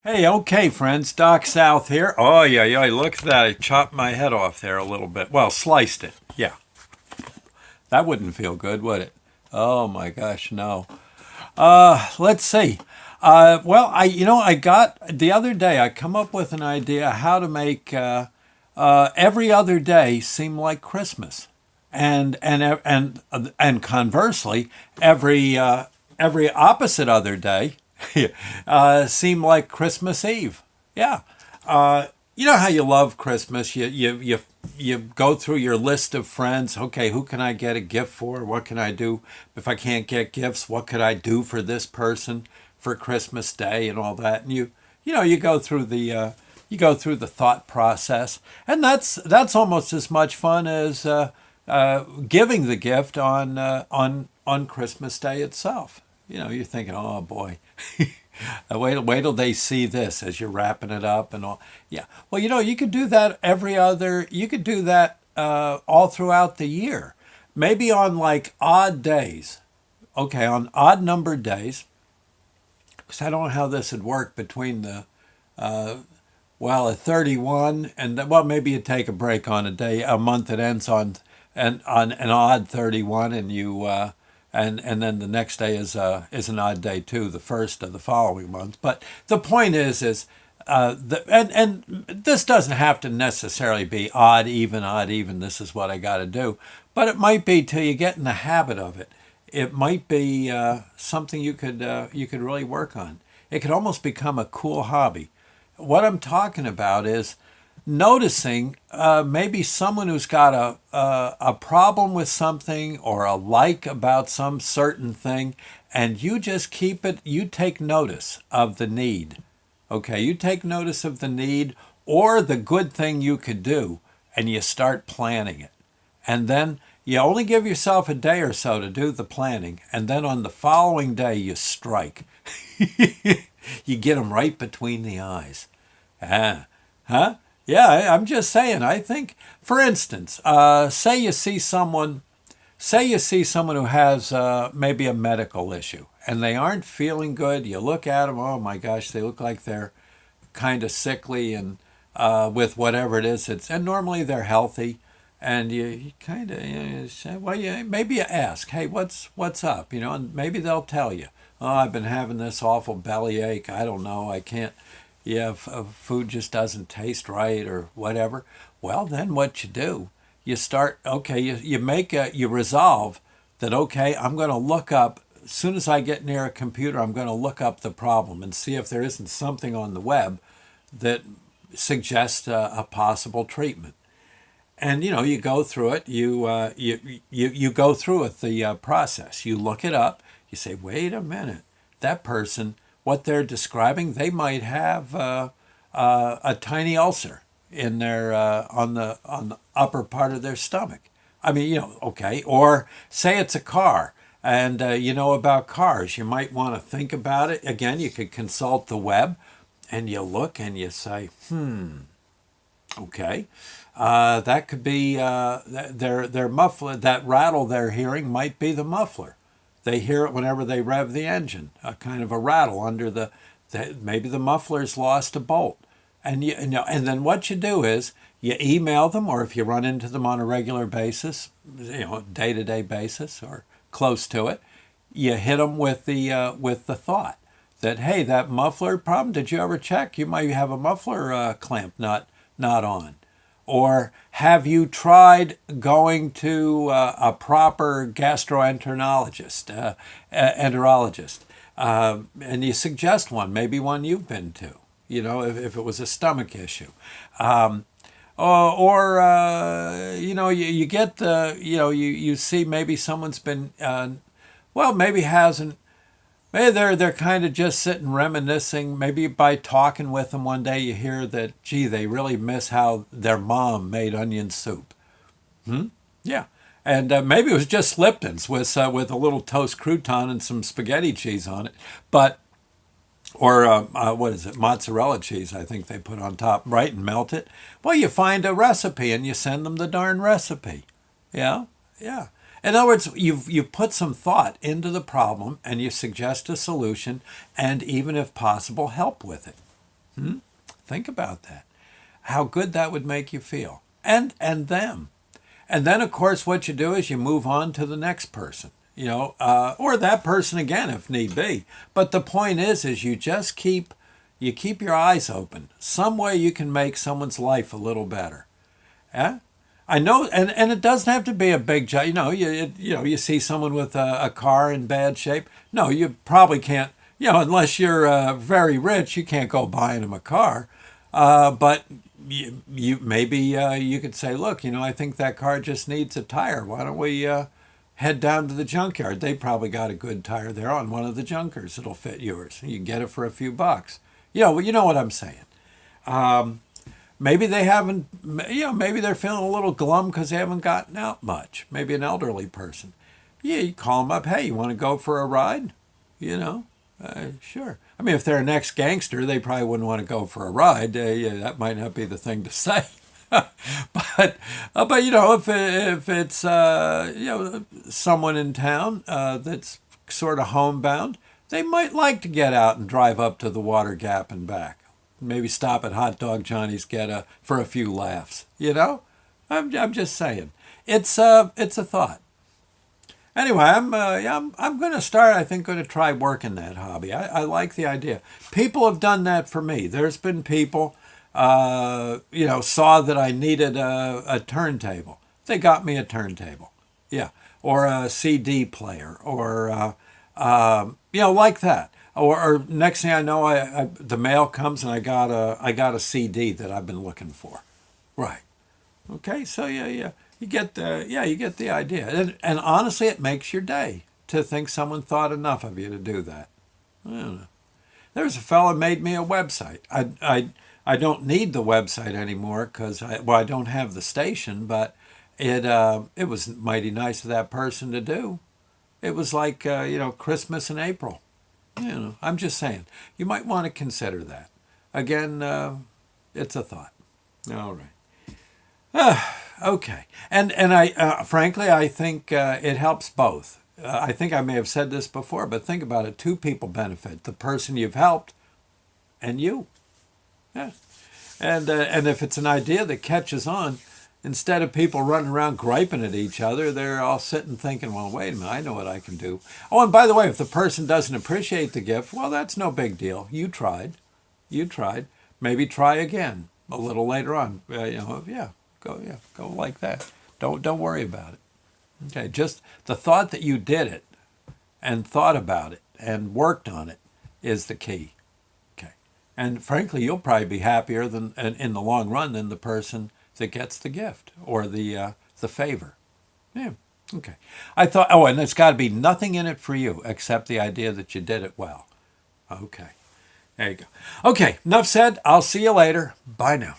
Hey, okay, friends. Doc South here. Oh, yeah, yeah. Look at that. I chopped my head off there a little bit. Well, sliced it. Yeah. That wouldn't feel good, would it? Oh, my gosh, no. Let's see. Well, I got the other day, I come up with an idea how to make every other day seem like Christmas. And conversely, every opposite other day seem like Christmas Eve. Yeah. You know how you love Christmas. You go through your list of friends. Okay, who can I get a gift for? What can I do if I can't get gifts? What could I do for this person for Christmas Day and all that? And you go through the thought process, and that's almost as much fun as giving the gift on Christmas Day itself. You're thinking, oh boy, wait till they see this as you're wrapping it up and all. Yeah. Well, you could do that you could do that all throughout the year. Maybe on like odd days. Okay, on odd numbered days, because I don't know how this would work between a 31 well, maybe you take a break on a month that ends on an odd 31, and and then the next day is an odd day too, the first of the following month. But the point is and this doesn't have to necessarily be odd even, odd even. This is what I got to do, but it might be till you get in the habit of it. It might be something you could really work on. It could almost become a cool hobby. What I'm talking about is noticing maybe someone who's got a problem with something or a like about some certain thing, and you just you take notice of the need. Okay, you take notice of the need or the good thing you could do, and you start planning it. And then you only give yourself a day or so to do the planning, and then on the following day you strike. You get them right between the eyes. Ah, huh? Yeah, I'm just saying. I think, for instance, say you see someone who has maybe a medical issue, and they aren't feeling good. You look at them, oh my gosh, they look like they're kind of sickly and with whatever it is. And normally they're healthy, and you kind of say, well, maybe you ask, hey, what's up, and maybe they'll tell you, oh, I've been having this awful bellyache. I don't know, I can't. Yeah, food just doesn't taste right or whatever. Well, then what you do, you start, okay, you resolve that, okay, I'm going to look up, as soon as I get near a computer, I'm going to look up the problem and see if there isn't something on the web that suggests a possible treatment. And you go through it. You go through it, the process. You look it up. You say, wait a minute, that person, what they're describing, they might have a tiny ulcer in their on the upper part of their stomach. I mean, okay. Or say it's a car, and you know about cars. You might want to think about it again. You could consult the web, and you look and you say, okay, that could be their muffler. That rattle they're hearing might be the muffler. They hear it whenever they rev the engine, a kind of a rattle under maybe the muffler's lost a bolt. And then what you do is you email them, or if you run into them on a regular basis, day-to-day basis or close to it, you hit them with the thought that, hey, that muffler problem, did you ever check? You might have a muffler clamp not on. Or have you tried going to a proper enterologist? And you suggest one, maybe one you've been to, if it was a stomach issue. You get you see maybe someone's been, maybe hasn't. Maybe they're kind of just sitting reminiscing. Maybe by talking with them one day, you hear that, gee, they really miss how their mom made onion soup. Yeah, and maybe it was just Lipton's with a little toast crouton and some spaghetti cheese on it, but or what is it, mozzarella cheese? I think they put on top, right, and melt it. Well, you find a recipe and you send them the darn recipe. Yeah, yeah. In other words, you've put some thought into the problem and you suggest a solution and even if possible help with it. Think about that. How good that would make you feel, and them. And then, of course, what you do is you move on to the next person, or that person again if need be. But the point is you just keep your eyes open. Some way you can make someone's life a little better. Yeah, I know, and it doesn't have to be a big job. You see someone with a car in bad shape. No, you probably can't. Unless you're very rich, you can't go buying them a car. But you maybe you could say, look, I think that car just needs a tire. Why don't we head down to the junkyard? They probably got a good tire there on one of the junkers. It'll fit yours. You can get it for a few bucks. You know what I'm saying. Maybe they haven't. Maybe they're feeling a little glum because they haven't gotten out much. Maybe an elderly person. Yeah, you call them up. Hey, you want to go for a ride? Sure. I mean, if they're an ex-gangster, they probably wouldn't want to go for a ride. Yeah, that might not be the thing to say. but if it's someone in town that's sort of homebound, they might like to get out and drive up to the Water Gap and back. Maybe stop at Hot Dog Johnny's for a few laughs. I'm just saying. It's a thought. Anyway, I'm going to start. I think going to try working that hobby. I like the idea. People have done that for me. There's been people, saw that I needed a turntable. They got me a turntable. Yeah, or a CD player, or like that. Or next thing I know, the mail comes and I got a CD that I've been looking for. Right. Okay. So yeah. You get the idea. And honestly, it makes your day to think someone thought enough of you to do that. I don't know. There's a fellow made me a website. I don't need the website anymore because I don't have the station, but it was mighty nice of that person to do. It was like Christmas in April. I'm just saying you might want to consider that. Again, it's a thought. All right. Okay, and I frankly I think it helps both. I think I may have said this before, but think about it: two people benefit: the person you've helped, and you. Yeah, and if it's an idea that catches on, instead of people running around griping at each other, they're all sitting thinking, "Well, wait a minute, I know what I can do." Oh, and by the way, if the person doesn't appreciate the gift, well, that's no big deal. You tried. Maybe try again a little later on. Yeah. Go like that. Don't worry about it. Okay, just the thought that you did it and thought about it and worked on it is the key. Okay, and frankly, you'll probably be happier than in the long run than the person that gets the gift or the favor. Yeah. Okay. I thought. Oh, and there's got to be nothing in it for you except the idea that you did it well. Okay. There you go. Okay. Enough said. I'll see you later. Bye now.